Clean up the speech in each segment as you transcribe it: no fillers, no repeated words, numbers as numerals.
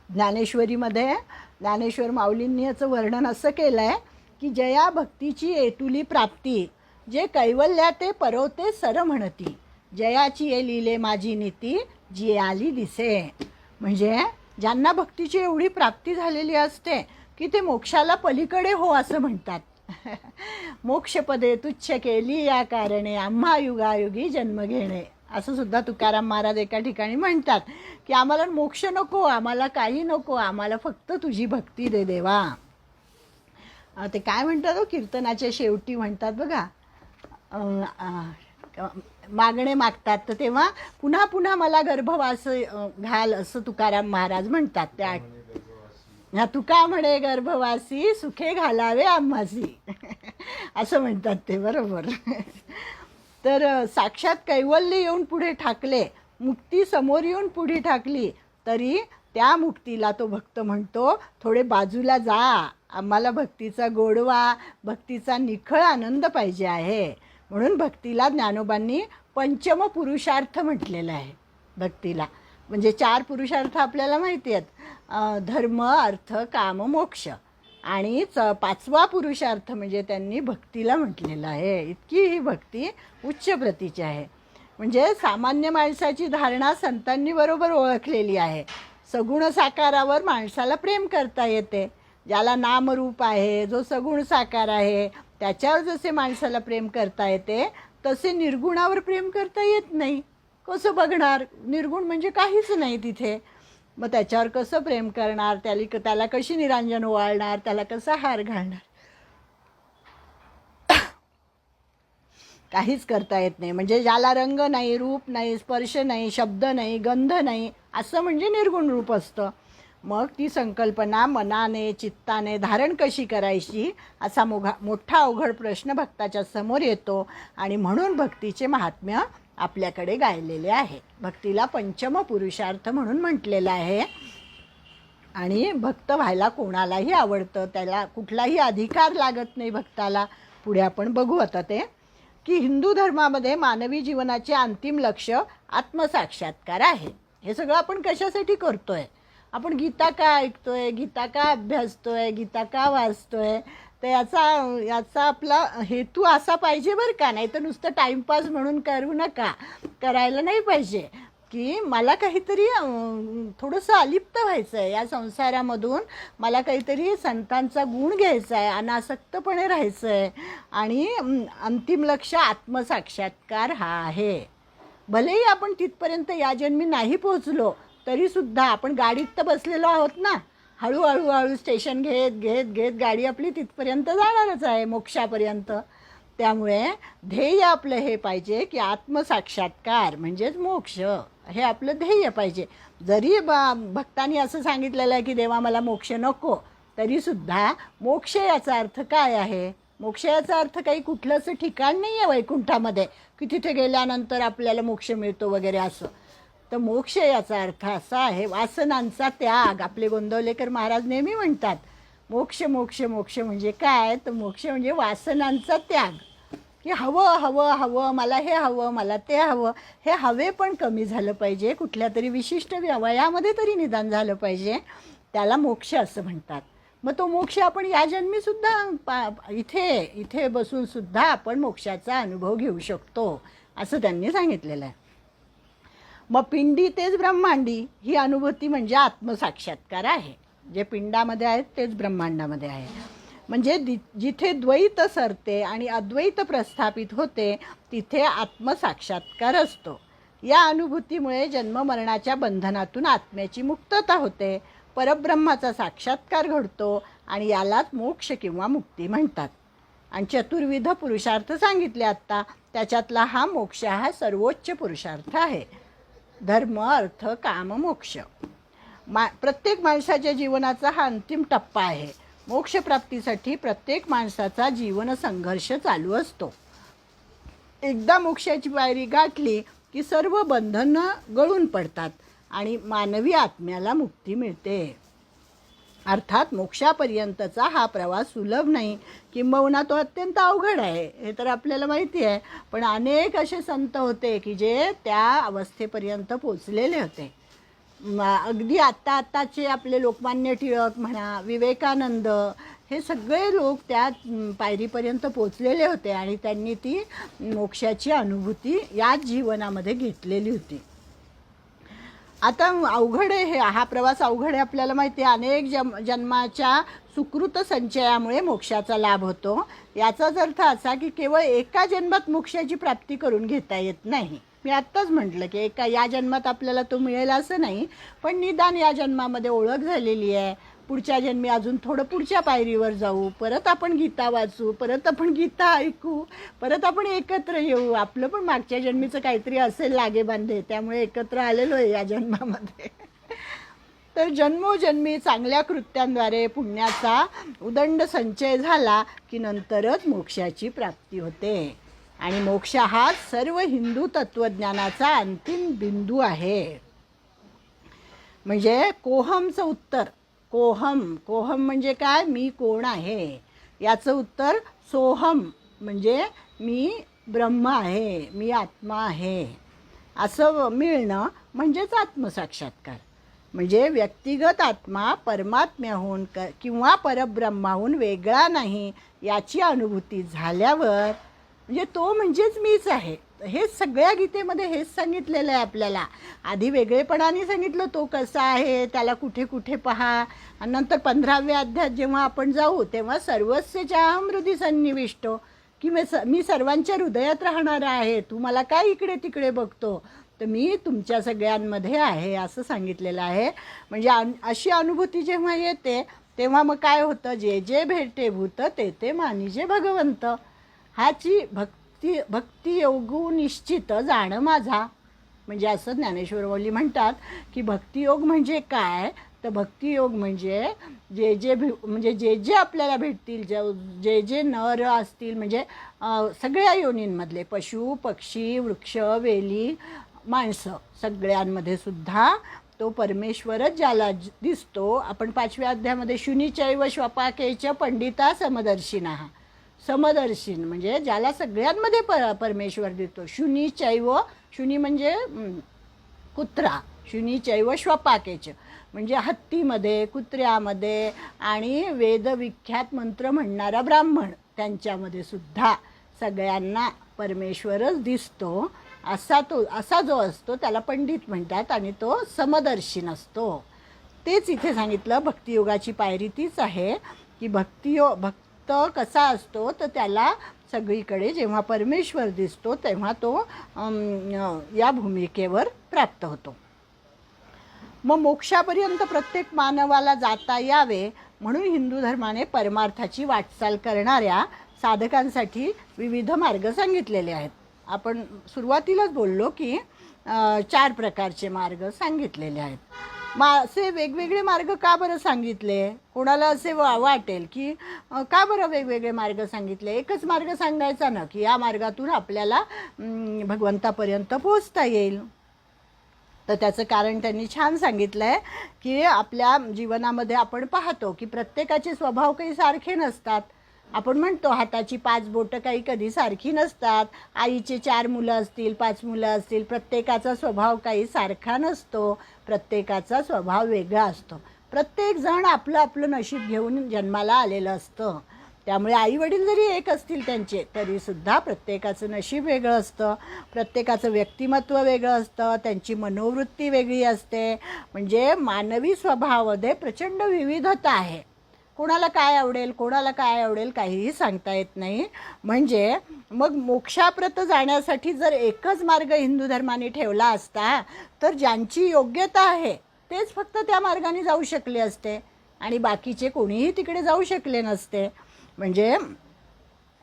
ज्ञानेश्वरीमध्ये ज्ञानेश्वर माऊलींनी याचं वर्णन असं केलं आहे की जया भक्तीची येतुली प्राप्ती, जे कैवल्या ते परवते सर म्हणती, जयाची ये लिहिले माझी नीती, जी आली दिसे. म्हणजे ज्यांना भक्तीची एवढी प्राप्ती झालेली असते की ते मोक्षाला पलीकडे हो असं म्हणतात. मोक्षपदे तुच्छ केली या कारणे, आम्हा युगायुगी जन्म घेणे, असं सुद्धा तुकाराम महाराज एका ठिकाणी म्हणतात की आम्हाला मोक्ष नको, आम्हाला काही नको, आम्हाला फक्त तुझी भक्ती दे देवा. ते काय म्हणतात कीर्तनाच्या शेवटी म्हणतात बघा, मागणे मागतात तर तेव्हा पुन्हा पुन्हा मला गर्भवास घाल असं तुकाराम महाराज म्हणतात. त्या तुका म्हणे गर्भवासी, सुखे घालावे आम्हासी असं म्हणतात ते, बरोबर. तर साक्षात कैवल्य येऊन पुढे ठाकले, मुक्ती समोर येऊन पुढे ठाकली, तरी त्या मुक्तीला तो भक्त म्हणतो थोडे बाजूला जा, आम्हाला भक्तीचा गोडवा, भक्तीचा निखळ आनंद पाहिजे आहे. म्हणून भक्तीला ज्ञानोबांनी पंचम पुरुषार्थ म्हटलेलं आहे. भक्तीला म्हणजे 4 पुरुषार्थ आपल्याला माहिती आहेत, धर्म अर्थ काम मोक्ष, आणि 5वा पुरुषार्थ म्हणजे त्यांनी भक्तीला म्हटलेलं आहे. इतकी ही भक्ती उच्च प्रतीची आहे. म्हणजे सामान्य माणसाची धारणा संतांनी बरोबर ओळखलेली आहे. सगुण साकारावर माणसाला प्रेम करता येते. ज्याला नामरूप आहे, जो सगुण साकार आहे, त्याच्यावर जसे माणसाला प्रेम करता येते तसे निर्गुणावर प्रेम करता येत नाही. कसं बघणार, निर्गुण म्हणजे काहीच नाही तिथे, मग त्याच्यावर कसं प्रेम करणार, त्याला कशी निरांजन ओवाळणार, त्याला कसा हार घालणार, काहीच करता येत नाही. म्हणजे ज्याला रंग नाही, रूप नाही, स्पर्श नाही, शब्द नाही, गंध नाही, असं म्हणजे निर्गुण रूप असतं. मग ती संकल्पना मनाने चित्ताने धारण कशी करायची असा मोठा अवघड प्रश्न भक्ताच्या समोर येतो. आणि म्हणून भक्तीचे महात्म्य आपल्याकडे गायलेले आहे. भक्तीला पंचम पुरुषार्थ म्हणून म्हटलेलं आहे. आणि भक्त व्हायला कोणालाही आवडतं, त्याला कुठलाही अधिकार लागत नाही भक्ताला. पुढे आपण बघू आता ते की हिंदू धर्मामध्ये मानवी जीवनाचे अंतिम लक्ष आत्मसाक्षात्कार आहे. हे सगळं आपण कशासाठी करतोय? आपण गीता का ऐकतोय, गीता का अभ्यासतोय, गीता का वाचतोय, तर याचा आपला हेतू असा पाहिजे बरं का. नाही तर नुसतं टाईमपास म्हणून करू नका, करायला नाही पाहिजे. की मला काहीतरी थोडंसं अलिप्त व्हायचं आहे या संसारामधून, मला काहीतरी संतांचा गुण घ्यायचा आहे, अनासक्तपणे राहायचं आहे. आणि अंतिम लक्ष आत्मसाक्षात्कार हा आहे. भलेही आपण तिथपर्यंत या जन्मी नाही पोहोचलो तरीसुद्धा आपण गाडीत तर बसलेलो आहोत ना, हळूहळू स्टेशन घेत घेत घेत गाडी आपली तिथपर्यंत जाणारच आहे, मोक्षापर्यंत. त्यामुळे ध्येय आपलं हे पाहिजे की आत्मसाक्षात्कार म्हणजेच मोक्ष, हे आपलं ध्येय पाहिजे. जरी भक्तांनी असं सांगितलेलं आहे की देवा मला मोक्ष नको, तरीसुद्धा मोक्ष याचा अर्थ काय आहे? मोक्ष याचा अर्थ काही कुठलंच ठिकाण नाही आहे वैकुंठामध्ये की तिथे गेल्यानंतर आपल्याला मोक्ष मिळतो वगैरे असं. तर मोक्ष याचा अर्थ असा आहे वासनांचा त्याग. आपले गोंदवलेकर महाराज नेहमी म्हणतात मोक्ष मोक्ष मोक्ष म्हणजे काय? तर मोक्ष म्हणजे वासनांचा त्याग. की हवं हवं हवं, मला हे हवं, मला ते हवं, हे हवे पण कमी झालं पाहिजे, कुठल्या तरी विशिष्ट वयामध्ये तरी निदान झालं पाहिजे, त्याला मोक्ष असं म्हणतात. मग तो मोक्ष आपण या जन्मीसुद्धा इथे बसूनसुद्धा आपण मोक्षाचा अनुभव घेऊ शकतो असं त्यांनी सांगितलेलं आहे. मग पिंडी तेच ब्रह्मांडी ही अनुभूती म्हणजे आत्मसाक्षात्कार आहे. जे पिंडामध्ये आहेत तेच ब्रह्मांडामध्ये आहे. म्हणजे जिथे द्वैत सरते आणि अद्वैत प्रस्थापित होते तिथे आत्मसाक्षात्कार असतो. या अनुभूतीमुळे जन्ममरणाच्या बंधनातून आत्म्याची मुक्तता होते, परब्रह्माचा साक्षात्कार घडतो आणि यालाच मोक्ष किंवा मुक्ती म्हणतात. आणि चतुर्विध पुरुषार्थ सांगितले आत्ता, त्याच्यातला हा मोक्ष हा सर्वोच्च पुरुषार्थ आहे. धर्म अर्थ काम मोक्ष प्रत्येक माणसाच्या जीवनाचा हा अंतिम टप्पा आहे. मोक्षप्राप्तीसाठी प्रत्येक माणसाचा जीवन संघर्ष चालू असतो. एकदा मोक्षाची पायरी गाठली की सर्व बंधनं गळून पडतात आणि मानवी आत्म्याला मुक्ती मिळते. अर्थात मोक्षापर्यंतचा हा प्रवास सुलभ नाही, किंबहुना तो अत्यंत अवघड आहे, हे तर आपल्याला माहिती आहे. पण अनेक असे संत होते की जे त्या अवस्थेपर्यंत पोचलेले होते. अगदी आत्ताचे आपले लोकमान्य टिळक म्हणा, विवेकानंद, हे सगळे लोक त्या पायरीपर्यंत पोचलेले होते आणि त्यांनी ती मोक्षाची अनुभूती याच जीवनामध्ये घेतलेली होती. आता अवघड आहे हा प्रवास, अवघड आहे आपल्याला माहिती आहे. अनेक जन्माच्या सुकृत संचयामुळे मोक्षाचा लाभ होतो. याचाच अर्थ असा की केवळ एका जन्मात मोक्षाची प्राप्ती करून घेता येत नाही. मी आत्ताच म्हटलं की या जन्मात आपल्याला तो मिळेल असं नाही, पण निदान या जन्मामध्ये ओळख झालेली आहे. पुढच्या जन्मी अजून थोडं पुढच्या पायरीवर जाऊ, परत आपण गीता वाचू, परत आपण गीता ऐकू, परत आपण एकत्र येऊ. आपलं पण मागच्या जन्मीचं काहीतरी असेल लागेबांधे, त्यामुळे एकत्र आलेलो आहे या जन्मामध्ये. तर जन्मोजन्मी चांगल्या कृत्यांद्वारे पुण्याचा उदंड संचय झाला की नंतरच मोक्षाची प्राप्ती होते. आणि मोक्ष हा सर्व हिंदू तत्त्वज्ञानाचा अंतिम बिंदू आहे. म्हणजे कोहमचं उत्तर, कोहम म्हणजे काय, मी कोण आहे, याचं उत्तर सोहम म्हणजे मी ब्रह्म आहे, मी आत्मा आहे, असं मिळणं म्हणजेच आत्मसाक्षात्कार. म्हणजे व्यक्तिगत आत्मा परमात्म्याहून किंवा परब्रह्माहून वेगळा नाही याची अनुभूती झाल्यावर म्हणजे तो म्हणजेच मीच आहे. हे सगळ्या गीतेमध्ये हेच सांगितलेलं आहे आपल्याला. आधी वेगळेपणाने सांगितलं तो कसा आहे, त्याला कुठे कुठे पहा, आणि नंतर 15व्या अध्यायात जेव्हा आपण जाऊ तेव्हा सर्वस्यच्या हृदय सन्निविष्टो, की मी सर्वांच्या हृदयात राहणारा आहे, तू मला काय इकडे तिकडे बघतो, तर मी तुमच्या सगळ्यांमध्ये आहे असं सांगितलेलं आहे. म्हणजे अशी अनुभूती जेव्हा येते तेव्हा मग काय होतं, जे जे भेटे भूत ते ते मानिजे भगवंत, ह्याची भक्ती योगू निश्चित जाणं माझा. म्हणजे असं ज्ञानेश्वर माऊली म्हणतात की भक्तियोग म्हणजे काय, तर भक्तियोग म्हणजे जे जे आपल्याला भेटतील, जे जे नर असतील, म्हणजे सगळ्या योनींमधले पशु पक्षी वृक्ष वेली माणसं सगळ्यांमध्ये सुद्धा तो परमेश्वरच ज्याला दिसतो. आपण 5व्या अध्यायामध्ये शुनीचैव श्वपाकेच पंडिता समदर्शिना, समदर्शीन म्हणजे ज्याला सगळ्यांमध्ये परमेश्वर दिसतो. शुनी म्हणजे कुत्रा, शुनीचैव श्वपाकेच म्हणजे हत्तीमध्ये, कुत्र्यामध्ये, आणि वेदविख्यात मंत्र म्हणणारा ब्राह्मण त्यांच्यामध्ये सुद्धा सगळ्यांना परमेश्वरच दिसतो. असा जो असतो त्याला पंडित म्हणतात आणि तो समदर्शीन असतो. तेच इथे सांगितलं. भक्तियोगाची पायरी तीच आहे की भक्त कसा असतो, तर त्याला सगळीकडे जेव्हा परमेश्वर दिसतो तेव्हा तो या भूमिकेवर प्राप्त होतो. मग मोक्षापर्यंत प्रत्येक मानवाला जाता यावे म्हणून हिंदू धर्माने परमार्थाची वाटचाल करणाऱ्या साधकांसाठी विविध मार्ग सांगितलेले आहेत. आपण सुरुवातीलाच बोललो की 4 प्रकारचे मार्ग सांगितलेले आहेत. असे वेगवेगळे मार्ग का बरं सांगितले? कोणाला असे वाटेल की का बरं वेगवेगळे मार्ग सांगितले, एकच मार्ग सांगायचा ना की या मार्गातून आपल्याला भगवंतापर्यंत पोहोचता येईल. तर त्याचं कारण त्यांनी छान सांगितलं आहे की आपल्या जीवनामध्ये आपण पाहतो की प्रत्येकाचे स्वभाव काही सारखे नसतात. आपण म्हणतो हाताची 5 बोटं काही कधी सारखी नसतात. आईचे 4 मुलं असतील, 5 मुलं असतील, प्रत्येकाचा स्वभाव काही सारखा नसतो. प्रत्येकाचा स्वभाव वेगळा असतो. प्रत्येकजण आपलं आपलं नशीब घेऊन जन्माला आलेलं असतं. त्यामुळे आईवडील जरी एक असतील त्यांचे, तरीसुद्धा प्रत्येकाचं नशीब वेगळं असतं, प्रत्येकाचं व्यक्तिमत्व वेगळं असतं, त्यांची मनोवृत्ती वेगळी असते. म्हणजे मानवी स्वभावामध्ये प्रचंड विविधता आहे. कोणाला काय आवडेल, कोणाला काय आवडेल काहीही सांगता येत नाही. म्हणजे मग मोक्षाप्रत जाण्यासाठी जर एकच मार्ग हिंदू धर्माने ठेवला असता तर ज्यांची योग्यता आहे तेच फक्त त्या मार्गाने जाऊ शकले असते आणि बाकीचे कोणीही तिकडे जाऊ शकले नसते. म्हणजे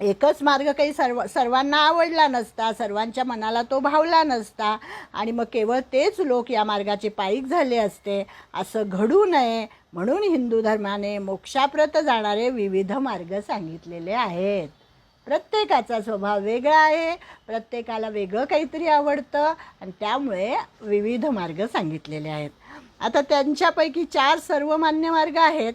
एकच मार्ग काही सर्वांना आवडला नसता, सर्वांच्या मनाला तो भावला नसता आणि मग केवळ तेच लोक या मार्गाचे पायीक झाले असते. असं घडू नये म्हणून हिंदू धर्माने मोक्षाप्रत जाणारे विविध मार्ग सांगितलेले आहेत. प्रत्येकाचा स्वभाव वेगळा आहे, प्रत्येकाला वेगळं काहीतरी आवडतं आणि त्यामुळे विविध मार्ग सांगितलेले आहेत. आता त्यांच्यापैकी 4 सर्वमान्य मार्ग आहेत.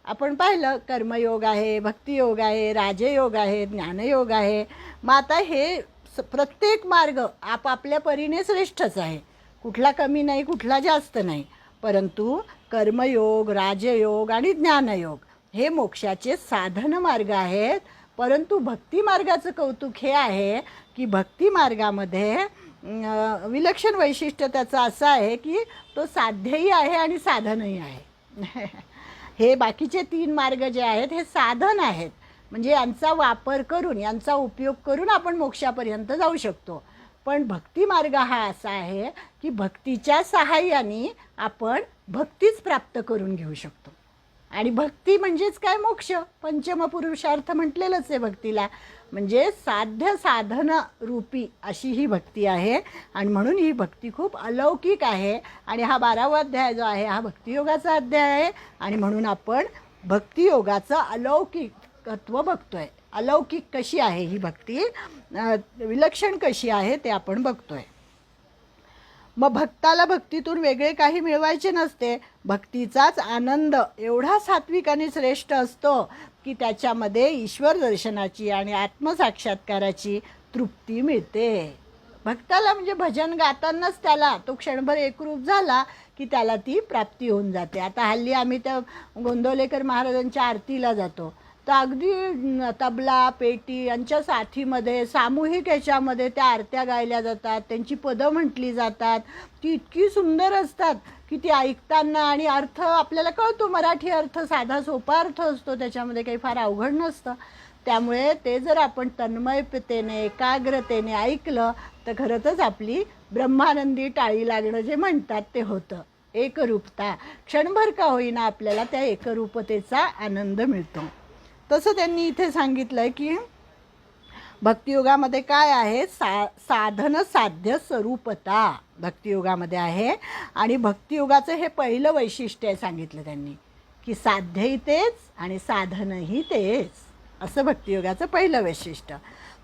आपण पाहिलं कर्मयोग आहे, भक्तियोग आहे, राजयोग आहे, ज्ञानयोग आहे. मग आता हे प्रत्येक मार्ग आपापल्या परीने श्रेष्ठच आहे. कुठला कमी नाही, कुठला जास्त नाही. परंतु कर्मयोग, राजयोग आणि ज्ञानयोग हे मोक्षाचे साधन मार्ग आहेत. परंतु भक्ती मार्गाचं कौतुक हे आहे की भक्ती मार्गामध्ये विलक्षण वैशिष्ट्य त्याचं असं आहे की तो साध्यही आहे आणि साधनही आहे. हे बाकीचे 3 मार्ग जे आहेत हे साधन आहेत, म्हणजे यांचा वापर करून, यांचा उपयोग करून आपण मोक्षापर्यंत जाऊ शकतो. पण भक्ती मार्ग हा असा आहे की भक्तीच्या सहाय्याने आपण भक्तीच प्राप्त करून घेऊ शकतो. आणि भक्ती म्हणजेच काय? मोक्ष. पंचम पुरुषार्थ म्हटलेलंच आहे भक्तीला. म्हणजे साध्य साधन रूपी अशी ही भक्ती आहे. आणि म्हणून ही भक्ती खूप अलौकिक आहे. आणि हा 12वा अध्याय जो आहे हा भक्तियोगाचा अध्याय आहे. आणि म्हणून आपण भक्तियोगाचं अलौकिकत्व बघतोय. अलौकिक कशी आहे ही भक्ती, विलक्षण कशी आहे ते आपण बघतोय. मग भक्ताला भक्तीतून वेगळे काही मिळवायचे नसते. भक्तीचाच आनंद एवढा सात्विक आणि श्रेष्ठ असतो की त्याच्यामध्ये ईश्वर दर्शनाची आणि आत्मसाक्षात्काराची तृप्ती मिळते. भक्ताला म्हणजे भजन गातानाच त्याला तो क्षणभर एकरूप झाला की त्याला ती प्राप्ती होऊन जाते. आता हल्ली आम्ही त्या गोंदवलेकर महाराजांच्या आरतीला जातो तर अगदी तबला, पेटी यांच्या साथीमध्ये सामूहिक याच्यामध्ये त्या आरत्या गायल्या जातात, त्यांची पदं म्हटली जातात. ती इतकी सुंदर असतात की ती ऐकताना, आणि अर्थ आपल्याला कळतो, मराठी अर्थ साधा सोपा अर्थ असतो, त्याच्यामध्ये काही फार अवघड नसतं. त्यामुळे ते जर आपण तन्मयतेने, एकाग्रतेने ऐकलं तर खरंच आपली ब्रह्मानंदी टाळी लागणं जे म्हणतात ते होतं. एकरूपता क्षणभर का होईना आपल्याला त्या एकरूपतेचा आनंद मिळतो. तसं त्यांनी इथे सांगितलं आहे की भक्तियोगामध्ये काय आहे? साधन साध्य स्वरूपता भक्तियोगामध्ये आहे. आणि भक्तियोगाचं हे पहिलं वैशिष्ट्य आहे सांगितलं त्यांनी की साध्यही तेच आणि साधनही तेच, असं भक्तियोगाचं पहिलं वैशिष्ट्य.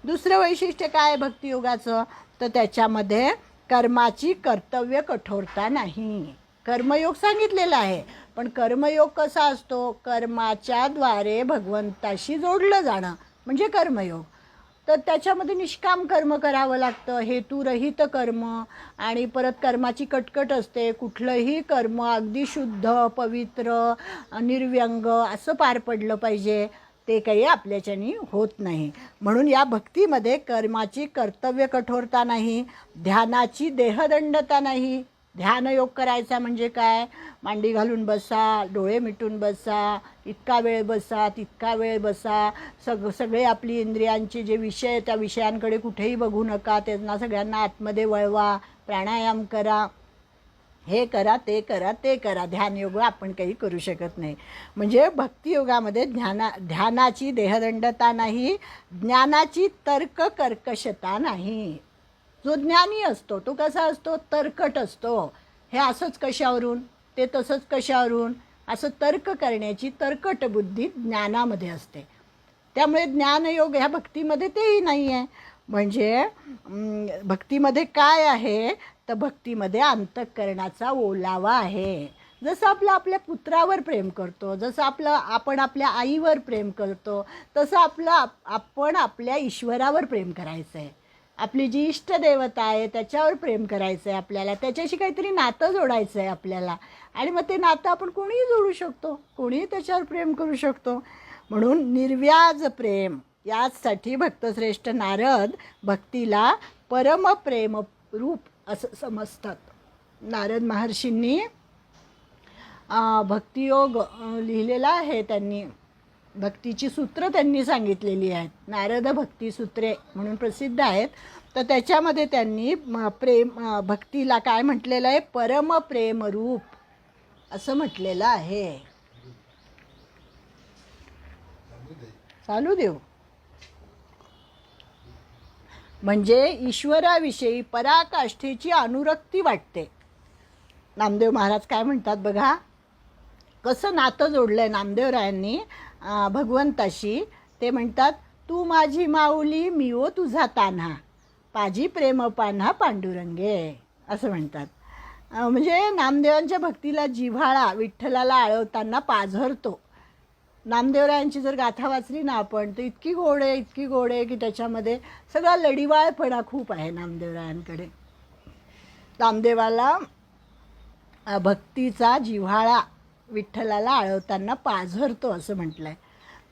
दुसरं वैशिष्ट्य काय आहे भक्तियोगाचं? तर त्याच्यामध्ये कर्माची कर्तव्य कठोरता नाही. कर्मयोग सांगितलेला आहे, पण कर्मयोग कसा असतो? कर्माच्या द्वारे भगवंताशी जोडलं जाणं म्हणजे कर्मयोग. तर त्याच्यामध्ये निष्काम कर्म करावं लागतं, हेतुरहित कर्म. आणि परत कर्माची कटकट असते. कुठलंही कर्म अगदी शुद्ध, पवित्र, निर्व्यंग असं पार पडलं पाहिजे. ते काही आपल्याच्यानी होत नाही. म्हणून या भक्तीमध्ये कर्माची कर्तव्य कठोरता नाही, ध्यानाची देहदंडता नाही. ध्यानयोग करायचा म्हणजे काय? मांडी घालून बसा, डोळे मिटून बसा, इतका वेळ बसा, तितका वेळ बसा. सगळे आपली इंद्रियांचे जे विषय त्या विषयांकडे कुठेही बघू नका, त्यांना सगळ्यांना आतमध्ये वळवा, प्राणायाम करा, हे करा, ते करा, ते करा. ध्यानयोग आपण काही करू शकत नाही. म्हणजे भक्तियोगामध्ये ध्यानाची देहदंडता नाही, ज्ञानाची तर्क कर्कशता नाही. जो ज्ञानी असतो तो कसा असतो? तर्कट असतो. हे असंच कशावरून, ते तसंच कशावरून, असं तर्क करण्याची तर्कट बुद्धी ज्ञानामध्ये असते. त्यामुळे ज्ञानयोग ह्या भक्तीमध्ये तेही नाही आहे. म्हणजे भक्तीमध्ये काय आहे? तर भक्तीमध्ये अंतःकरणाचा ओलावा आहे. जसं आपल्या पुत्रावर प्रेम करतो, जसं आपण आपल्या आईवर प्रेम करतो, तसं आपण आपल्या ईश्वरावर प्रेम करायचं आहे. आपली जी इष्टदेवता आहे त्याच्यावर प्रेम करायचं आहे आपल्याला, त्याच्याशी काहीतरी नातं जोडायचं आहे आपल्याला. आणि मग ते नातं आपण कोणीही जोडू शकतो, कोणीही त्याच्यावर प्रेम करू शकतो. म्हणून निर्व्याज प्रेम, याचसाठी भक्तश्रेष्ठ नारद भक्तीला परमप्रेम रूप असं समजतात. नारद महर्षींनी भक्तियोग लिहिलेला आहे. त्यांनी भक्तीची सूत्र त्यांनी सांगितलेली आहेत. नारद भक्ती सूत्रे म्हणून प्रसिद्ध आहेत. तर त्याच्यामध्ये त्यांनी भक्तीला काय म्हटलेलं आहे? परमप्रेम रूप असं म्हटलेलं आहे. चालू देऊ. म्हणजे ईश्वराविषयी पराकाष्ठेची अनुरक्ती वाटते. नामदेव महाराज काय म्हणतात बघा, कसं नातं जोडलं आहे नामदेवरायांनी भगवंताशी. ते म्हणतात, तू माझी माऊली, मी ओ तुझा तान्हा, पाजी प्रेम पान्हा पांडुरंगे, असं म्हणतात. म्हणजे नामदेवांच्या भक्तीला जिव्हाळा विठ्ठलाला आळवताना पाझरतो. नामदेवरायांची जर गाथा वाचली ना आपण तर इतकी गोड आहे, इतकी गोड आहे की त्याच्यामध्ये सगळा लढिवाळपणा खूप आहे नामदेवरायांकडे. नामदेवाला भक्तीचा जिव्हाळा विठ्ठलाला आळवताना पाझरतो असं म्हटलं आहे.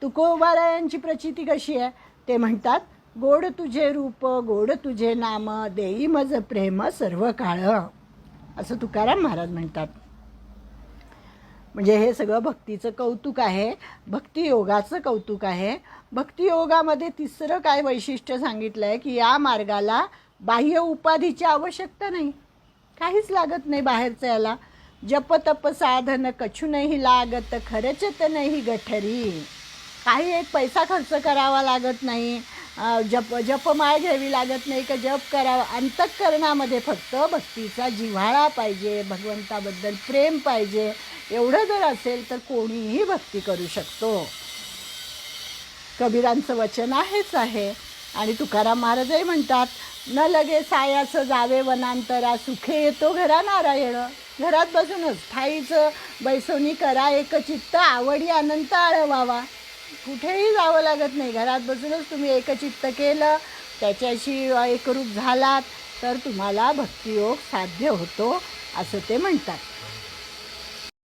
तुकोबारायांची प्रचिती कशी आहे ते म्हणतात, गोड तुझे रूप गोड तुझे नाम देई मज प्रेम सर्व काळ, असं तुकाराम महाराज म्हणतात. म्हणजे हे सगळं भक्तीचं कौतुक आहे, भक्तियोगाचं कौतुक आहे. भक्तियोगामध्ये तिसरं काय वैशिष्ट्य सांगितलं आहे की या मार्गाला बाह्य उपाधीची आवश्यकता नाही, काहीच लागत नाही बाहेरचं. याला जप तप साधन कछु नाही लागत खरचत नाही गठरी, काही एक पैसा खर्च करावा लागत नाही, जपमाळ घ्यावी लागत नाही का जप करावा. अंतःकरणामध्ये फक्त भक्तीचा जिव्हाळा पाहिजे, भगवंताबद्दल प्रेम पाहिजे. एवढं जर असेल तर कोणीही भक्ती करू शकतो. कबीरांचं वचन आहेच आहे. आणि तुकाराम महाराजही म्हणतात, न लगे सायाचं जावे वनांतरा सुखे येतो घरा नारायण. घरात बसूनच ठाईचं बैसोनी करा एकचित्त आवडी अनंत आळवावा. कुठेही जावं लागत नाही, घरात बसूनच तुम्ही एकचित्त केलं, त्याच्याशी एकरूप झालात तर तुम्हाला भक्तियोग साध्य होतो असं ते म्हणतात.